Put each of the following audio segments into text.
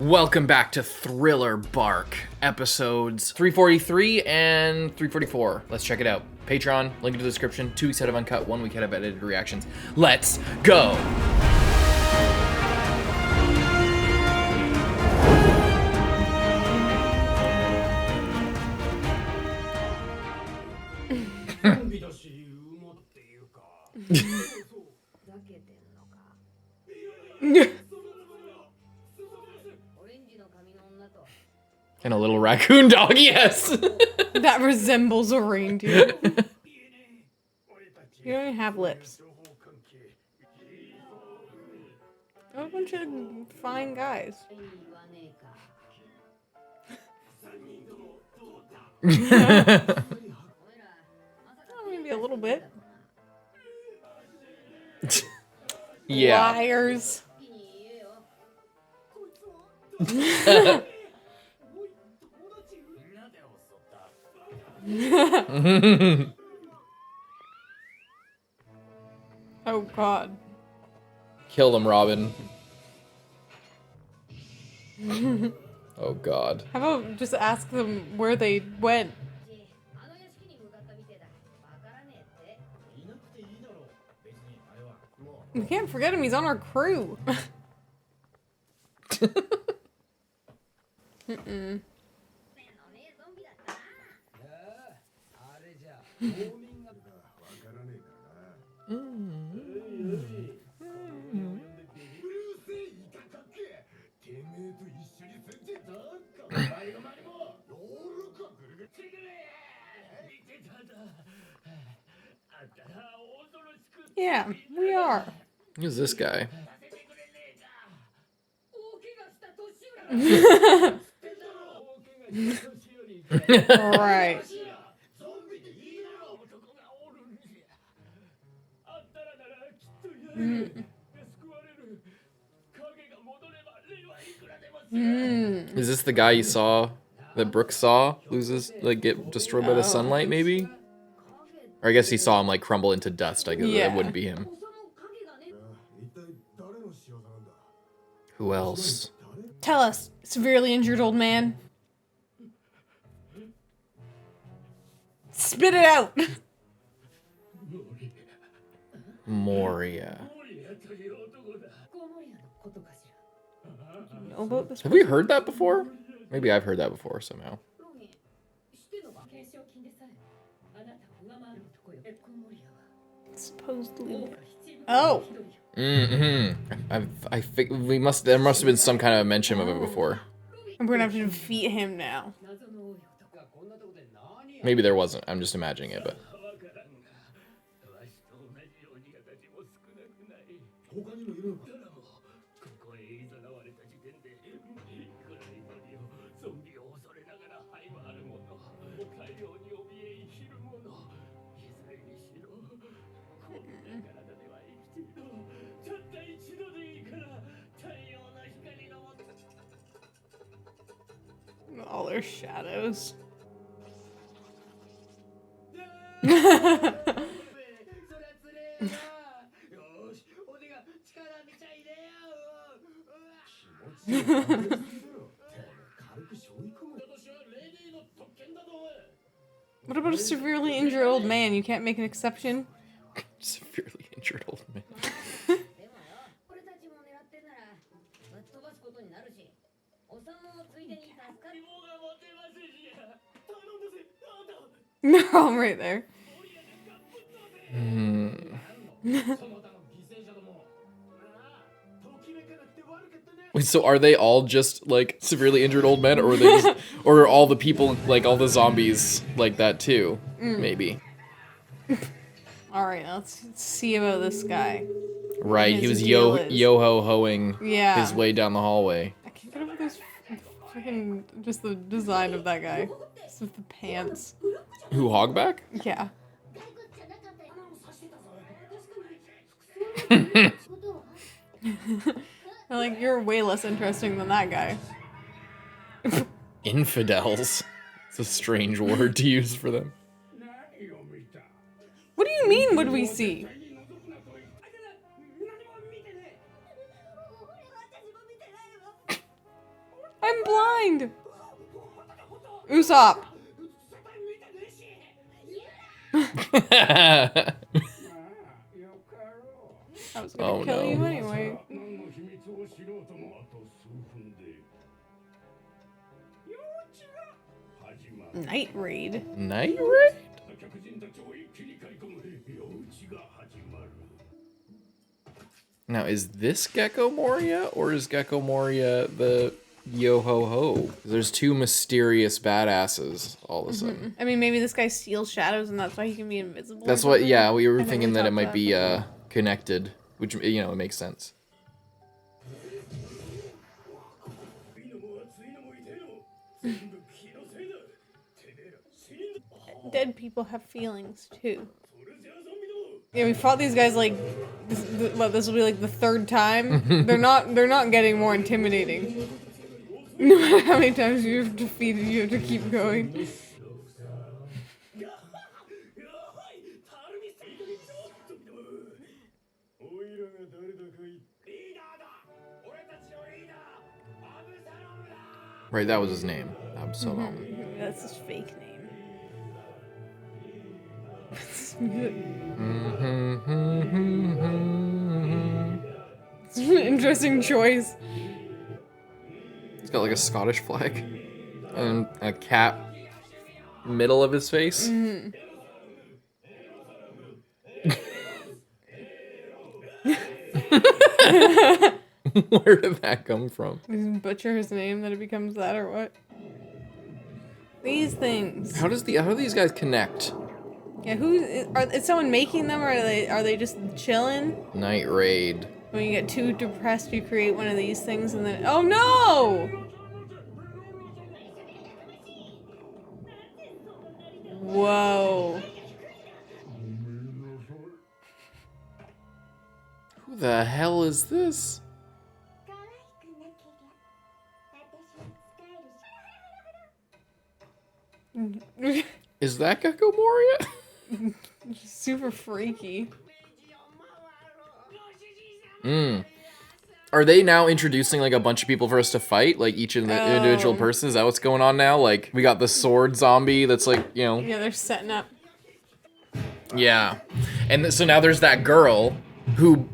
Welcome back to Thriller Bark, episodes 343 and 344. Let's check it out. Patreon, link in the description. 2 weeks ahead of uncut, 1 week ahead of edited reactions. Let's go! And a little raccoon dog, yes! That resembles a reindeer. You don't even have lips. They're a bunch of fine guys. Maybe a little bit. Yeah. Liars. Oh God. Kill them, Robin. Oh God. How about just ask them where they went? We can't forget him, he's on our crew. Mm-mm. Yeah, we are. Who's this guy? Right. Is this the guy you saw, that Brook saw, loses, like, get destroyed by the sunlight, maybe? Or I guess he saw him, like, crumble into dust. I guess that wouldn't be him. Who else? Tell us, severely injured old man. Spit it out! Moria. You know about this? Have we heard that before? Maybe I've heard that before somehow. Supposedly. Oh! I think there must have been some kind of mention of it before. And we're gonna have to defeat him now. Maybe there wasn't. I'm just imagining it, but. All their shadows. What about a severely injured old man? You can't make an exception? Severely injured old man. No, I'm right there. Wait, so are they all just, like, severely injured old men, or are they just, or are all the people, like, all the zombies like that too? Maybe. Alright, let's see about this guy. Right, he was deal is. yo-ho-hoing Yeah. his way down the hallway. I can't get over this freaking, just the design of that guy. Just with the pants. Who, Hogback? Yeah. Like, you're way less interesting than that guy. Infidels. It's a strange word to use for them. What do you mean, what do we see? behind. Usopp. I was gonna kill you anyway. Night raid. Night raid? Now, is this Gecko Moria, or is Gecko Moria the yo-ho-ho? There's two mysterious badasses all of a sudden. I mean, maybe this guy steals shadows and that's why he can be invisible. That's what, yeah, we were thinking that it might be connected, which, you know, it makes sense. Dead people have feelings too. Yeah, we fought these guys like this will be like the third time. They're not getting more intimidating. No matter how many times you've defeated, you have to keep going. Right, that was his name. Absalom. That's his fake name. It's an interesting choice. He's got like a Scottish flag and a cap middle of his face. Where did that come from? Did you butcher his name that it becomes that or what? These things. How do these guys connect? Yeah, is someone making them or are they just chilling? Night raid. When you get too depressed, you create one of these things and then oh no! Whoa. Who the hell is this? Is that Gecko Moria? Super freaky. Are they now introducing like a bunch of people for us to fight? Like each individual person? Is that what's going on now? Like we got the sword zombie that's like, you know. Yeah, they're setting up. Yeah. And so now there's that girl who,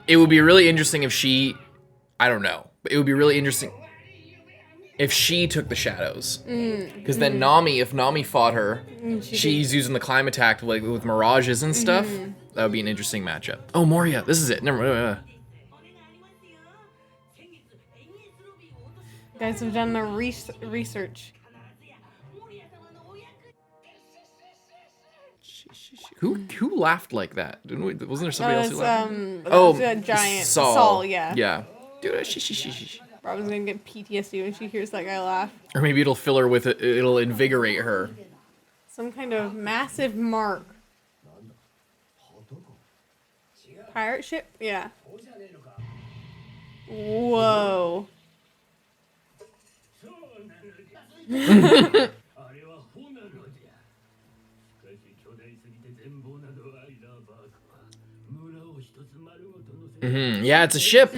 it would be really interesting if she, I don't know, but it would be really interesting if she took the shadows. Because then Nami, if Nami fought her, she's using the climb attack like with mirages and stuff. That would be an interesting matchup. Oh, Moria, this is it. Never. Guys have done the research. Who laughed like that? Wasn't there somebody else who laughed? That giant Saul. Yeah. Yeah. Dude, Robin's gonna get PTSD when she hears that guy laugh. Or maybe it'll fill her with it. It'll invigorate her. Some kind of massive mark. Pirate ship? Yeah. Whoa. Yeah, it's a ship.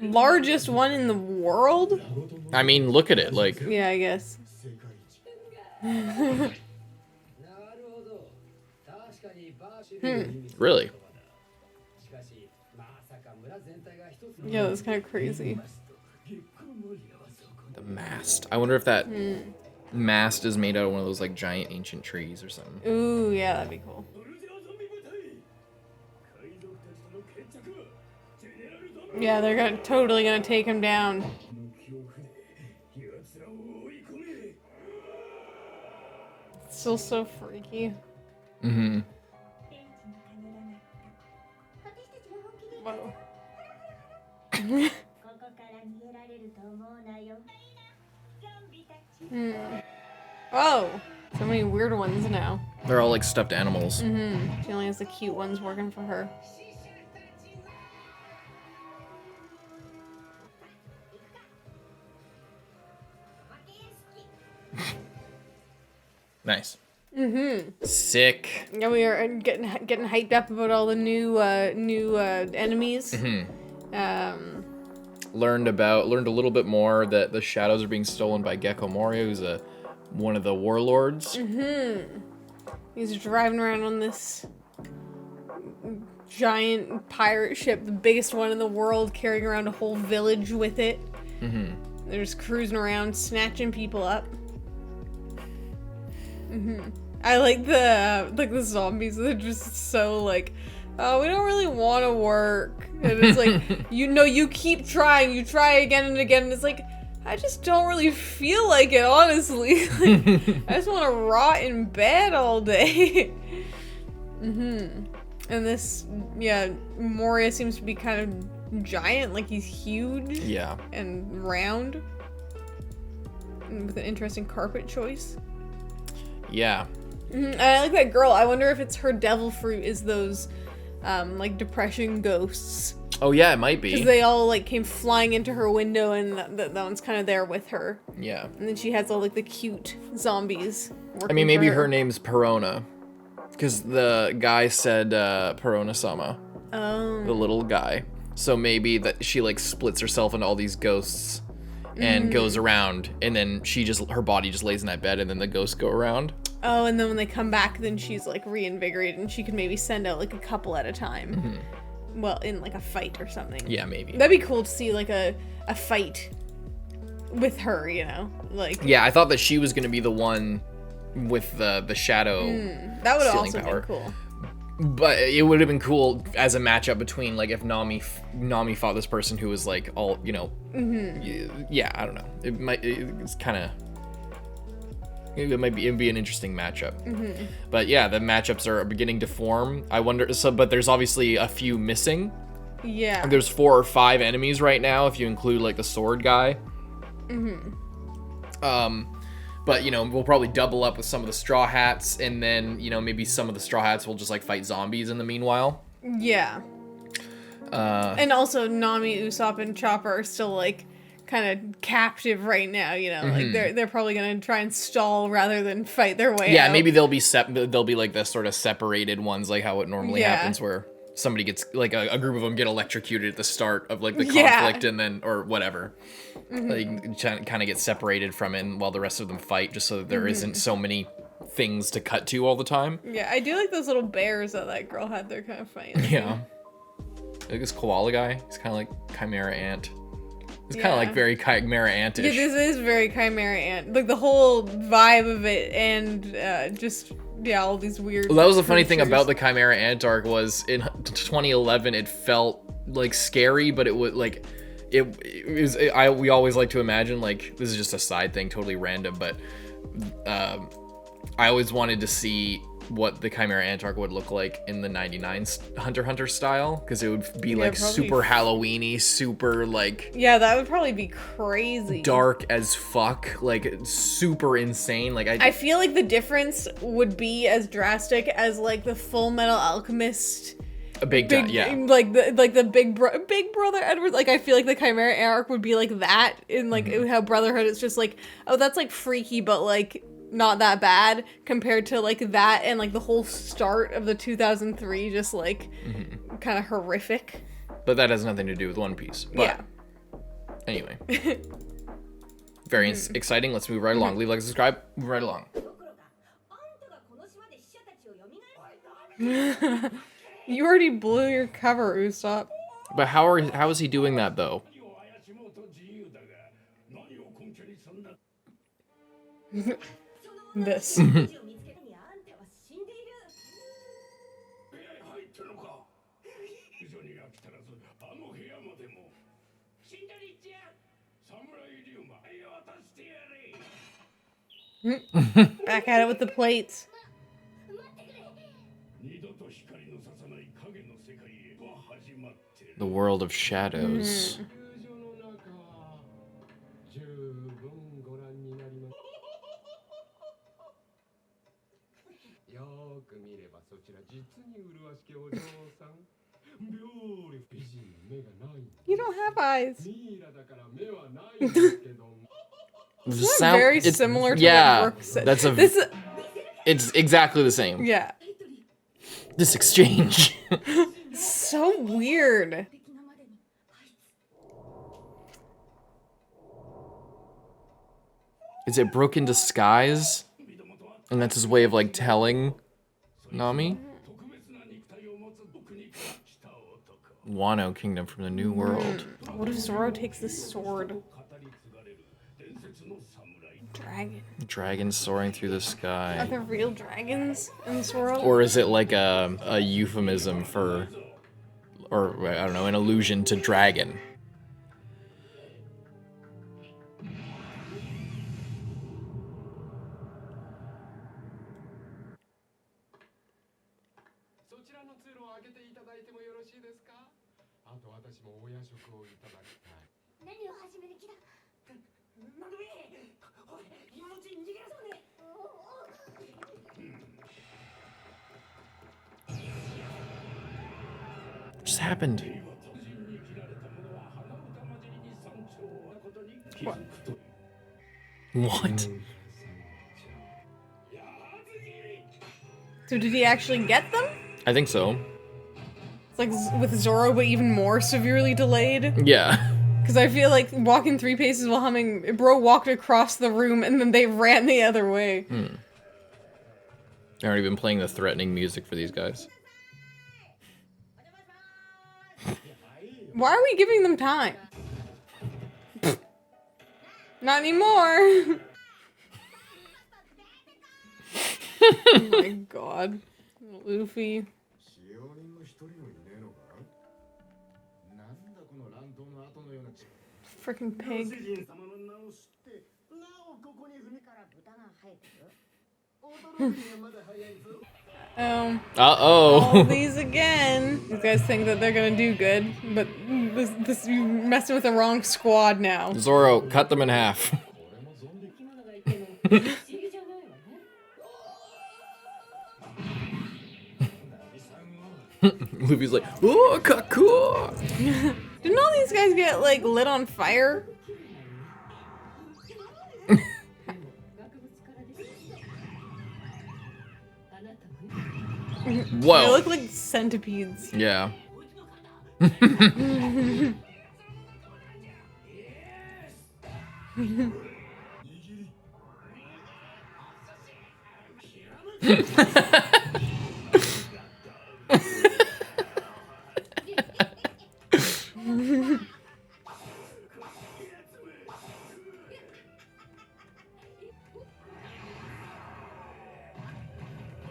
Largest one in the world? I mean, look at it. Like. Yeah, I guess. Really? Yeah, that's kind of crazy. The mast. I wonder if that mast is made out of one of those like giant ancient trees or something. Ooh, yeah, that'd be cool. Yeah, they're totally gonna take him down. It's still so freaky. Whoa. Whoa! So many weird ones now. They're all like stuffed animals. She only has the cute ones working for her. Nice. Sick. Yeah, we are getting hyped up about all the new enemies. learned a little bit more that the shadows are being stolen by Gecko Moria, who's one of the warlords. He's driving around on this giant pirate ship, the biggest one in the world, carrying around a whole village with it. They're just cruising around, snatching people up. I like the zombies. They're just so like, oh, we don't really want to work. And it's like, you keep trying. You try again and again. And it's like, I just don't really feel like it, honestly. Like, I just want to rot in bed all day. And this, Moria seems to be kind of giant. Like, he's huge. Yeah. And round. And with an interesting carpet choice. Yeah. And I like that girl. I wonder if it's her devil fruit is those, like, depression ghosts. Oh, yeah, it might be. Because they all, like, came flying into her window, and that one's kind of there with her. Yeah. And then she has all, like, the cute zombies working I mean, maybe for her name's Perona. Because the guy said Perona-sama. Oh. The little guy. So maybe that she, like, splits herself into all these ghosts and goes around, and then her body just lays in that bed, and then the ghosts go around. Oh, and then when they come back, then she's, like, reinvigorated, and she could maybe send out, like, a couple at a time. Well, in, like, a fight or something. Yeah, maybe. That'd be cool to see, like, a fight with her, you know? Like. Yeah, I thought that she was going to be the one with the shadow that would stealing also power. been cool. But it would have been cool as a matchup between, like, if Nami fought this person who was, like, all, you know. Yeah, I don't know. It'd be an interesting matchup. But yeah, the matchups are beginning to form. I wonder, but there's obviously a few missing. Yeah. There's 4 or 5 enemies right now, if you include, like, the sword guy. But, you know, we'll probably double up with some of the Straw Hats, and then, you know, maybe some of the Straw Hats will just, like, fight zombies in the meanwhile. Yeah. And also, Nami, Usopp, and Chopper are still, like, kind of captive right now, you know? Like, they're probably gonna try and stall rather than fight their way out. Yeah, maybe they'll be like, the sort of separated ones, like how it normally happens, where somebody gets, like, a group of them get electrocuted at the start of, like, the conflict, and then, or whatever. Like, kind of get separated from it while the rest of them fight, just so that there isn't so many things to cut to all the time. Yeah, I do like those little bears that girl had. They're kind of funny. Yeah. Like this koala guy, he's kind of like Chimera Ant. It's kind of like very Chimera Ant-ish. Yeah, this is very Chimera Ant. Like, the whole vibe of it, and just, all these weird Well, that was the funny thing creatures. about the Chimera Ant arc was in 2011 it felt, like, scary, but it was, like, we always like to imagine, like, this is just a side thing, totally random, but I always wanted to see what the Chimera Ant arc would look like in the 99 Hunter x Hunter style, because it would be like super Halloween-y, super, like, yeah, that would probably be crazy, dark as fuck, like super insane. Like I feel like the difference would be as drastic as, like, the Full Metal Alchemist, a big time, yeah, like the big brother Edward. Like, I feel like the Chimera arc would be like that in, like, how Brotherhood is just like, oh, that's, like, freaky, but, like, not that bad, compared to, like, that and, like, the whole start of the 2003 just, like, kind of horrific. But that has nothing to do with One Piece. But anyway, very exciting. Let's move right along. Leave a like, subscribe, move right along. You already blew your cover, Usopp. But how is he doing that, though? This. Back at it with the plates. The world of shadows. You don't have eyes. It's very similar to what Brook said. It's exactly the same. Yeah. This exchange. So weird. Is it Brook in disguise? And that's his way of like telling Nami? WANO Kingdom from the New World. What if Zoro takes this sword? Dragon. Dragons soaring through the Are sky. there real dragons in this world? Or is it like a euphemism for, or I don't know, an allusion to dragon? What just happened? What? So did he actually get them? I think so. It's like with Zoro, but even more severely delayed. Yeah. Because I feel like walking 3 paces while humming, bro walked across the room and then they ran the other way. I've already been playing the threatening music for these guys. Why are we giving them time? Not anymore. Oh my god. Luffy. Freaking pig. Uh-oh. All these again. These guys think that they're gonna do good, but this you're messing with the wrong squad now. Zoro, cut them in half. Luffy's like, oh, Kaku! Didn't all these guys get, like, lit on fire? Whoa. They look like centipedes. Yeah.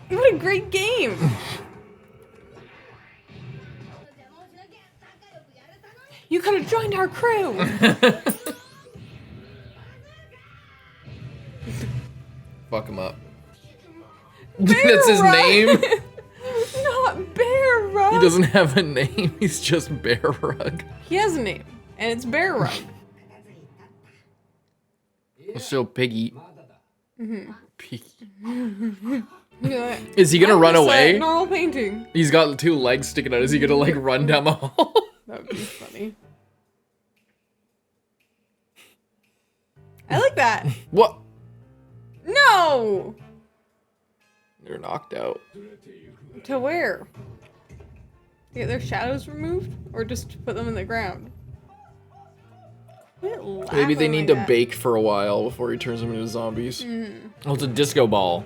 What a great game! You could have joined our crew! Fuck him up. That's his name? Not Bear Rug! He doesn't have a name, he's just Bear Rug. He has a name, and it's Bear Rug. So Piggy. Piggy. Yeah. Is he gonna run away? Normal painting. He's got 2 legs sticking out. Is he gonna like run down the hall? That would be funny. I like that. What? No! They're knocked out. To where? To get their shadows removed? Or just to put them in the ground? Quit laughing Maybe they need to like that. bake for a while before he turns them into zombies. Oh, it's a disco ball.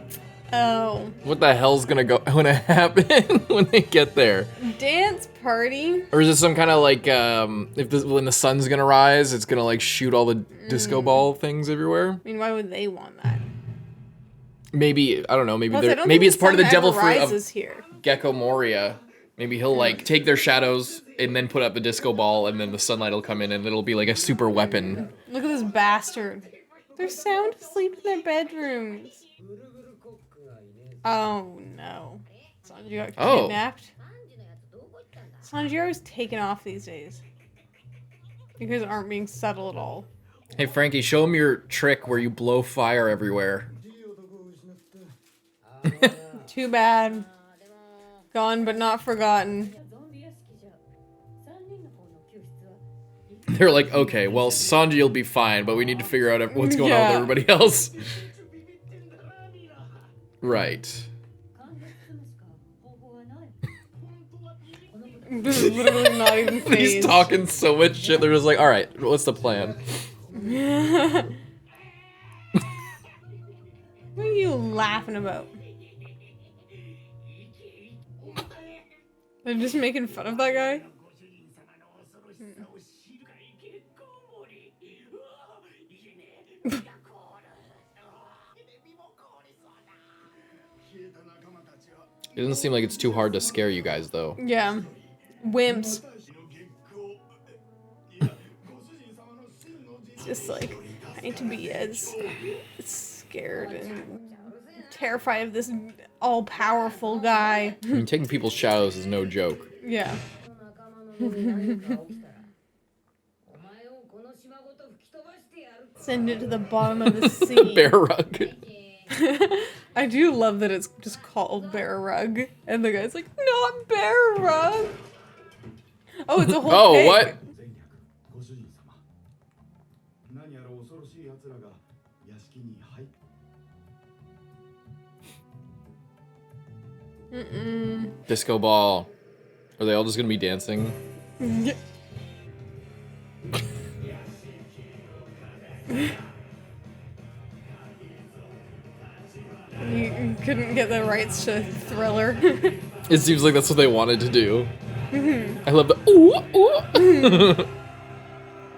Oh. What the hell's gonna happen when they get there? Dance party? Or is it some kind of like, when the sun's gonna rise, it's gonna like shoot all the disco ball things everywhere? I mean, why would they want that? Maybe, I don't know, maybe Plus, I don't maybe think it's part of the sun devil ever fruit rises of here. Gecko Moria. Maybe he'll like take their shadows and then put up the disco ball and then the sunlight will come in and it'll be like a super weapon. Look at this bastard. They're sound asleep in their bedrooms. Oh no. Sanji got kidnapped. Sanji was taken off these days. You guys aren't being subtle at all. Hey Frankie, show him your trick where you blow fire everywhere. Too bad. Gone but not forgotten. They're like, okay, well, Sanji will be fine, but we need to figure out what's going on with Yeah. everybody else. Right. This is literally not even He's phased. talking so much shit, they're just like, alright, what's the plan? laughing about? They're just making fun of that guy? It doesn't seem like it's too hard to scare you guys, though. Yeah. Wimps. It's just like, I need to be as scared and terrified of this all-powerful guy. I mean, taking people's shadows is no joke. Yeah. Send it to the bottom of the sea. Bear rug. I do love that it's just called Bear Rug. And the guy's like, not Bear Rug. Oh, it's a whole Oh, pig. what? Disco ball. Are they all just gonna be dancing? Yeah. You couldn't get the rights to Thriller. It seems like that's what they wanted to do. I love the ooh, ooh.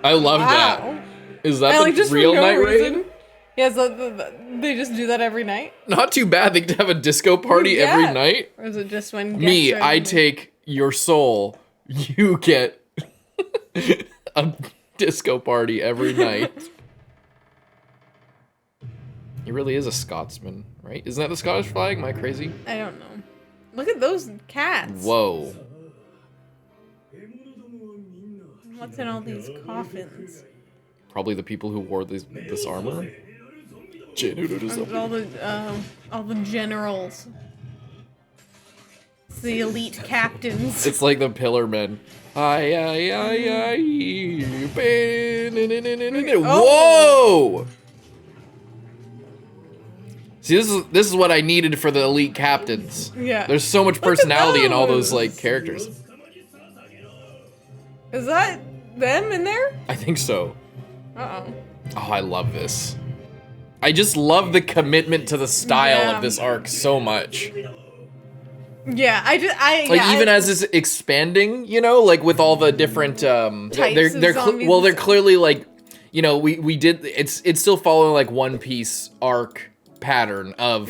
I love that. Is that like, the just real for no night reason. raid? Yeah, so they just do that every night? Not too bad. They could have a disco party every Yeah. night. Or is it just when guests Me, are I in? take your soul. You get a disco party every night. He really is a Scotsman, right? Isn't that the Scottish flag? Am I crazy? I don't know. Look at those cats. Whoa. What's in all these coffins? Probably the people who wore this armor. All the generals. It's the elite captains. It's like the Pillar Men. Whoa! See, this is what I needed for the elite captains. Yeah. There's so much at personality in all those those. like characters. Is that them in there? I think so. Uh-oh. Oh, I love this. I just love the commitment to the style of this arc so much. Yeah, Even as it's expanding, you know, like with all the different Types of zombies well, and they're stuff. clearly like, you know, we did it's still following like One Piece arc pattern of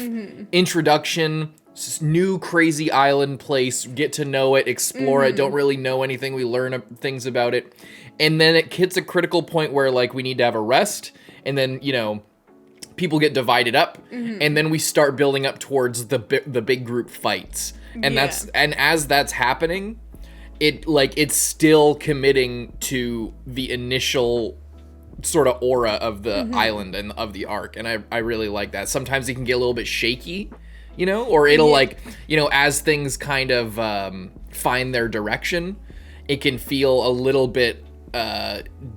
introduction, new crazy island place, get to know it, explore it, don't really know anything, we learn things about it. And then it hits a critical point where like we need to have a rest, and then, you know, people get divided up, and then we start building up towards the big group fights. And as that's happening, it's still committing to the initial sort of aura of the island and of the arc, and I really like that. Sometimes it can get a little bit shaky, you know, or it'll like, you know, as things kind of find their direction, it can feel a little bit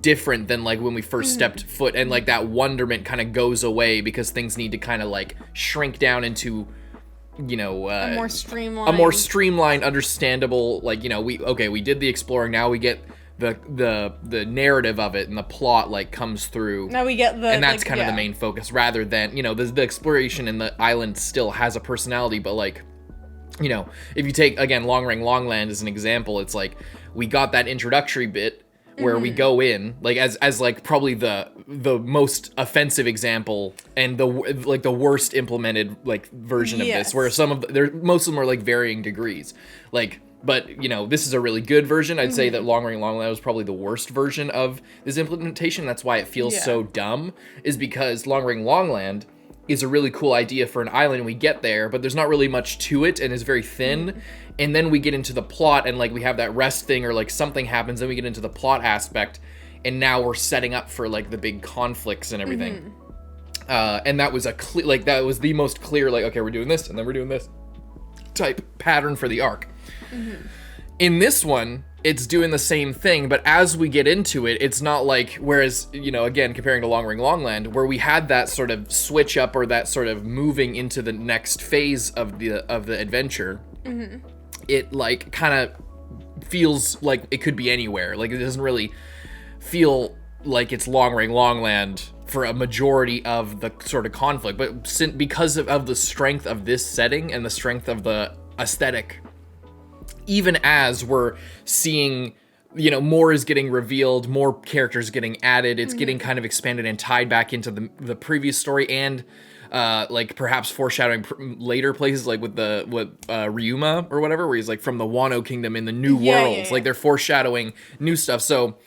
different than like when we first stepped foot, and like that wonderment kind of goes away because things need to kind of like shrink down into, you know, a more streamlined, understandable, like, you know, we did the exploring, now we get the narrative of it, and the plot like comes through. Now we get and that's kind of the main focus, rather than, you know, the exploration in the island still has a personality, but like, you know, if you take again Long Ring Longland as an example, it's like we got that introductory bit where we go in, like as like probably the most offensive example and the worst implemented like version of this, where most of them are like varying degrees, like, but you know, this is a really good version. I'd say that Long Ring Longland was probably the worst version of this implementation. That's why it feels so dumb, is because Long Ring Longland is a really cool idea for an island, and we get there, but there's not really much to it, and it's very thin. And then we get into the plot, and like we have that rest thing, or like something happens, then we get into the plot aspect, and now we're setting up for like the big conflicts and everything. And that was that was the most clear, like, okay, we're doing this, and then we're doing this type pattern for the arc. In this one, it's doing the same thing, but as we get into it, it's not like, whereas, you know, again, comparing to Long Ring Longland, where we had that sort of switch up, or that sort of moving into the next phase of the adventure, it like kind of feels like it could be anywhere. Like, it doesn't really feel like it's Long Ring Longland for a majority of the sort of conflict. But because of the strength of this setting and the strength of the aesthetic, even as we're seeing, you know, more is getting revealed, more characters getting added, it's getting kind of expanded and tied back into the previous story, and like perhaps foreshadowing later places, like with Ryuma or whatever, where he's like from the Wano kingdom in the new worlds. Like they're foreshadowing new stuff. So,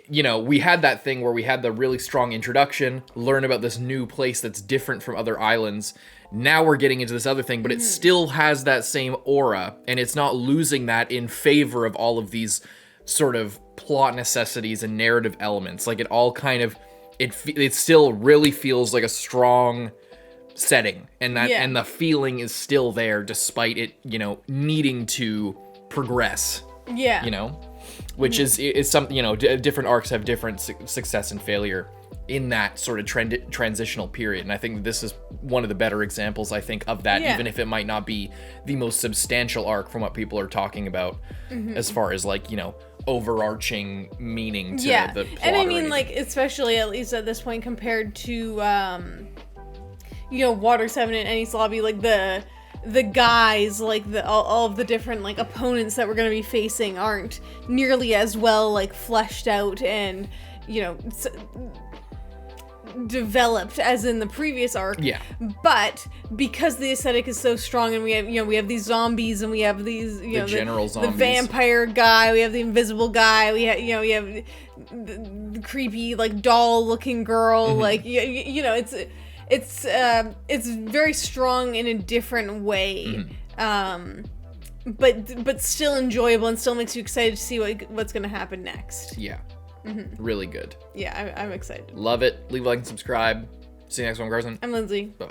you know, we had that thing where we had the really strong introduction, learn about this new place that's different from other islands. Now we're getting into this other thing, but it still has that same aura, and it's not losing that in favor of all of these sort of plot necessities and narrative elements. Like it all kind of, it still really feels like a strong setting, and that and the feeling is still there despite it, you know, needing to progress. Yeah. You know, which is something, you know, different arcs have different success and failure in that sort of transitional period, and I think this is one of the better examples, I think, of that, even if it might not be the most substantial arc from what people are talking about as far as, like, you know, overarching meaning to the plot. And I mean, like, especially at least at this point compared to you know, Water 7 and Enies Lobby, like the guys, like all of the different like opponents that we're going to be facing aren't nearly as well like fleshed out and, you know, developed as in the previous arc. But because the aesthetic is so strong, and we have, you know, we have these zombies, and we have these, you know, general zombies, the vampire guy, we have the invisible guy, we have, you know, we have the creepy like doll looking girl, like you know, it's very strong in a different way, but still enjoyable and still makes you excited to see what's gonna happen next. Really good. Yeah, I'm excited. Love it. Leave a like and subscribe. See you next one, Carson. I'm Lindsay. Bye.